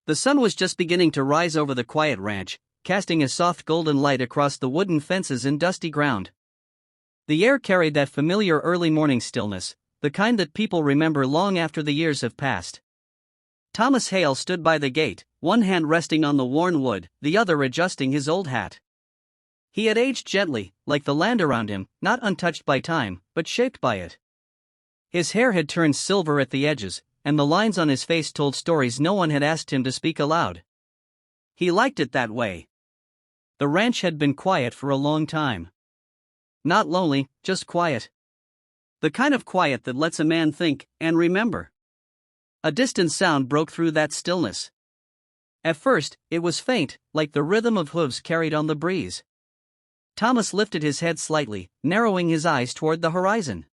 The sun was just beginning to rise over the quiet ranch, casting a soft golden light across the wooden fences and dusty ground. The air carried that familiar early morning stillness, the kind that people remember long after the years have passed. Thomas Hale stood by the gate, one hand resting on the worn wood, the other adjusting his old hat. He had aged gently, like the land around him, not untouched by time, but shaped by it. His hair had turned silver at the edges, and the lines on his face told stories no one had asked him to speak aloud. He liked it that way. The ranch had been quiet for a long time. Not lonely, just quiet. The kind of quiet that lets a man think and remember. A distant sound broke through that stillness. At first, it was faint, like the rhythm of hooves carried on the breeze. Thomas lifted his head slightly, narrowing his eyes toward the horizon.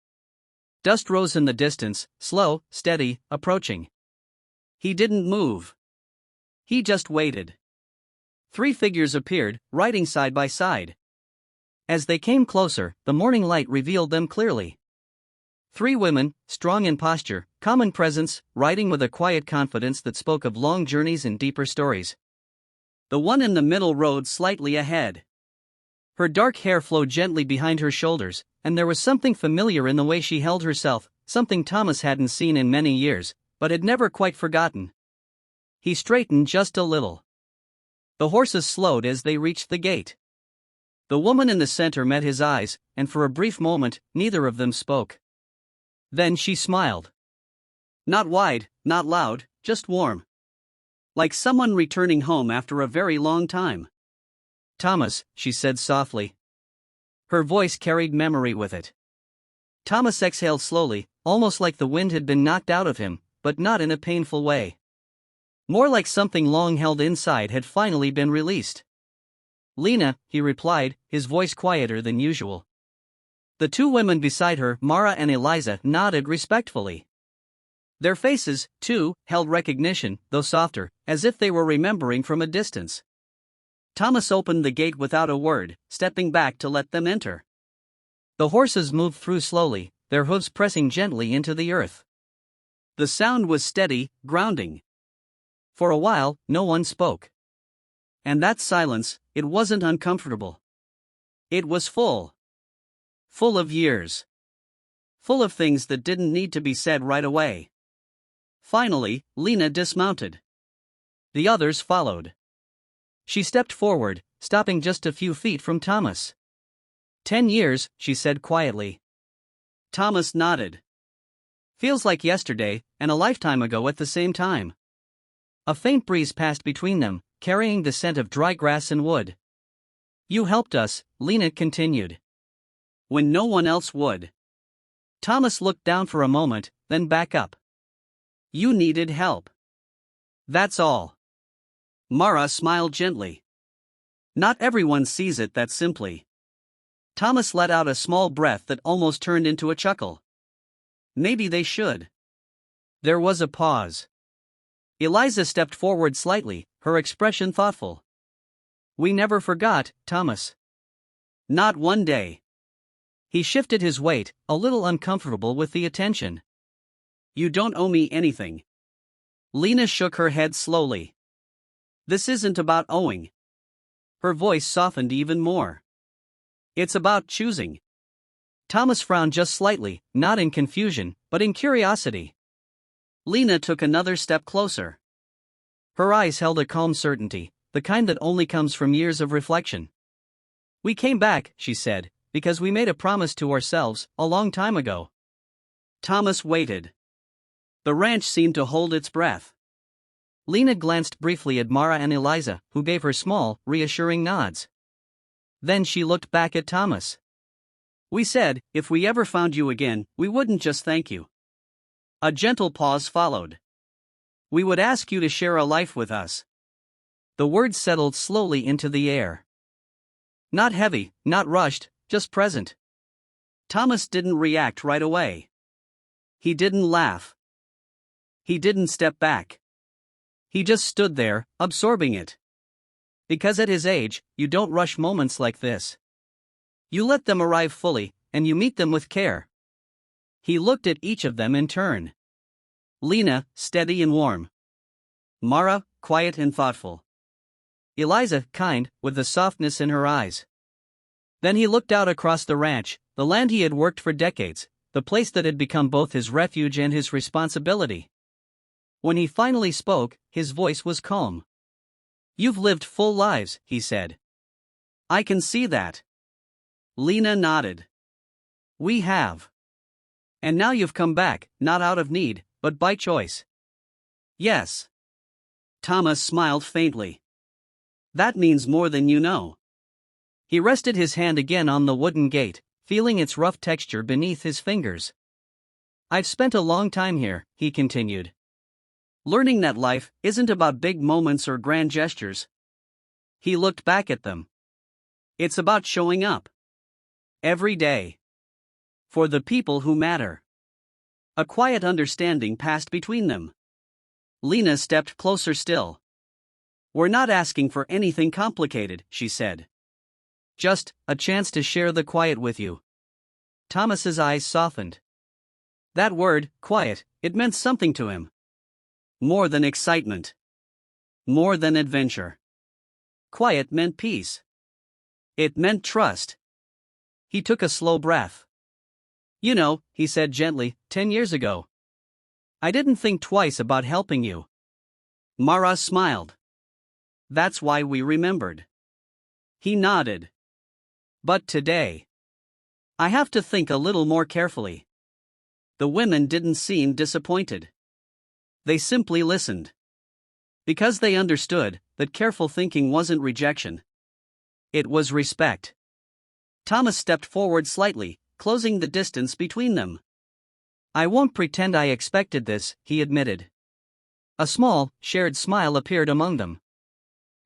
Dust rose in the distance, slow, steady, approaching. He didn't move. He just waited. 3 figures appeared, riding side by side. As they came closer, the morning light revealed them clearly. 3 women, strong in posture, common presence, riding with a quiet confidence that spoke of long journeys and deeper stories. The one in the middle rode slightly ahead. Her dark hair flowed gently behind her shoulders, and there was something familiar in the way she held herself, something Thomas hadn't seen in many years, but had never quite forgotten. He straightened just a little. The horses slowed as they reached the gate. The woman in the center met his eyes, and for a brief moment, neither of them spoke. Then she smiled. Not wide, not loud, just warm. Like someone returning home after a very long time. "Thomas," she said softly. Her voice carried memory with it. Thomas exhaled slowly, almost like the wind had been knocked out of him, but not in a painful way. More like something long held inside had finally been released. "Lena," he replied, his voice quieter than usual. The 2 women beside her, Mara and Eliza, nodded respectfully. Their faces, too, held recognition, though softer, as if they were remembering from a distance. Thomas opened the gate without a word, stepping back to let them enter. The horses moved through slowly, their hooves pressing gently into the earth. The sound was steady, grounding. For a while, no one spoke. And that silence, it wasn't uncomfortable. It was full. Full of years. Full of things that didn't need to be said right away. Finally, Lena dismounted. The others followed. She stepped forward, stopping just a few feet from Thomas. 10 years, she said quietly. Thomas nodded. Feels like yesterday, and a lifetime ago at the same time. A faint breeze passed between them, carrying the scent of dry grass and wood. You helped us, Lena continued. When no one else would. Thomas looked down for a moment, then back up. You needed help. That's all. Mara smiled gently. Not everyone sees it that simply. Thomas let out a small breath that almost turned into a chuckle. Maybe they should. There was a pause. Eliza stepped forward slightly, her expression thoughtful. We never forgot, Thomas. Not one day. He shifted his weight, a little uncomfortable with the attention. You don't owe me anything. Lena shook her head slowly. This isn't about owing. Her voice softened even more. It's about choosing. Thomas frowned just slightly, not in confusion, but in curiosity. Lena took another step closer. Her eyes held a calm certainty, the kind that only comes from years of reflection. We came back, she said, because we made a promise to ourselves, a long time ago. Thomas waited. The ranch seemed to hold its breath. Lena glanced briefly at Mara and Eliza, who gave her small, reassuring nods. Then she looked back at Thomas. We said, if we ever found you again, we wouldn't just thank you. A gentle pause followed. We would ask you to share a life with us. The words settled slowly into the air. Not heavy, not rushed, just present. Thomas didn't react right away. He didn't laugh. He didn't step back. He just stood there, absorbing it. Because at his age, you don't rush moments like this. You let them arrive fully, and you meet them with care. He looked at each of them in turn. Lena, steady and warm. Mara, quiet and thoughtful. Eliza, kind, with the softness in her eyes. Then he looked out across the ranch, the land he had worked for decades, the place that had become both his refuge and his responsibility. When he finally spoke, his voice was calm. "You've lived full lives," he said. "I can see that." Lena nodded. "We have. And now you've come back, not out of need, but by choice." "Yes." Thomas smiled faintly. "That means more than you know." He rested his hand again on the wooden gate, feeling its rough texture beneath his fingers. "I've spent a long time here," he continued. "Learning that life isn't about big moments or grand gestures." He looked back at them. "It's about showing up. Every day. For the people who matter." A quiet understanding passed between them. Lena stepped closer still. "We're not asking for anything complicated," she said. "Just a chance to share the quiet with you." Thomas's eyes softened. That word, quiet, it meant something to him. More than excitement. More than adventure. Quiet meant peace. It meant trust. He took a slow breath. "You know," he said gently, 10 years ago. "I didn't think twice about helping you." Mara smiled. "That's why we remembered." He nodded. "But today, I have to think a little more carefully." The women didn't seem disappointed. They simply listened. Because they understood that careful thinking wasn't rejection. It was respect. Thomas stepped forward slightly, closing the distance between them. "I won't pretend I expected this," he admitted. A small, shared smile appeared among them.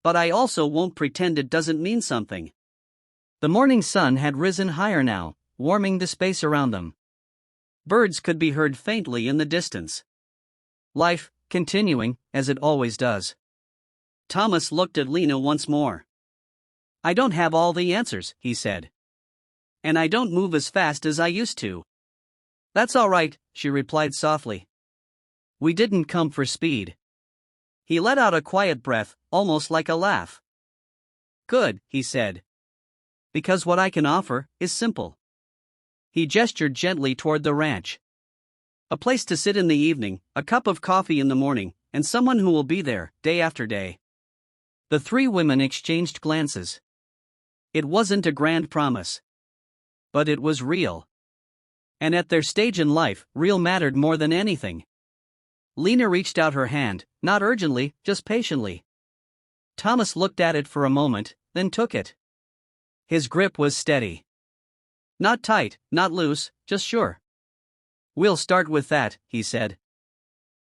"But I also won't pretend it doesn't mean something." The morning sun had risen higher now, warming the space around them. Birds could be heard faintly in the distance. Life, continuing, as it always does. Thomas looked at Lena once more. "I don't have all the answers," he said. "And I don't move as fast as I used to." "That's all right," she replied softly. "We didn't come for speed." He let out a quiet breath, almost like a laugh. "Good," he said. "Because what I can offer is simple." He gestured gently toward the ranch. "A place to sit in the evening, a cup of coffee in the morning, and someone who will be there, day after day." The three women exchanged glances. It wasn't a grand promise. But it was real. And at their stage in life, real mattered more than anything. Lena reached out her hand, not urgently, just patiently. Thomas looked at it for a moment, then took it. His grip was steady. Not tight, not loose, just sure. "We'll start with that," he said.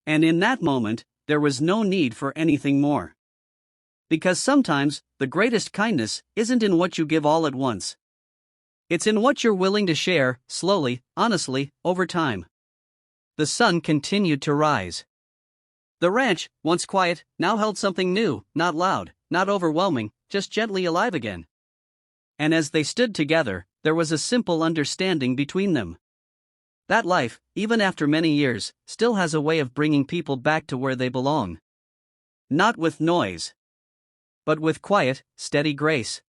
And in that moment, there was no need for anything more. Because sometimes, the greatest kindness isn't in what you give all at once. It's in what you're willing to share, slowly, honestly, over time. The sun continued to rise. The ranch, once quiet, now held something new, not loud, not overwhelming, just gently alive again. And as they stood together, there was a simple understanding between them. That life, even after many years, still has a way of bringing people back to where they belong. Not with noise, but with quiet, steady grace.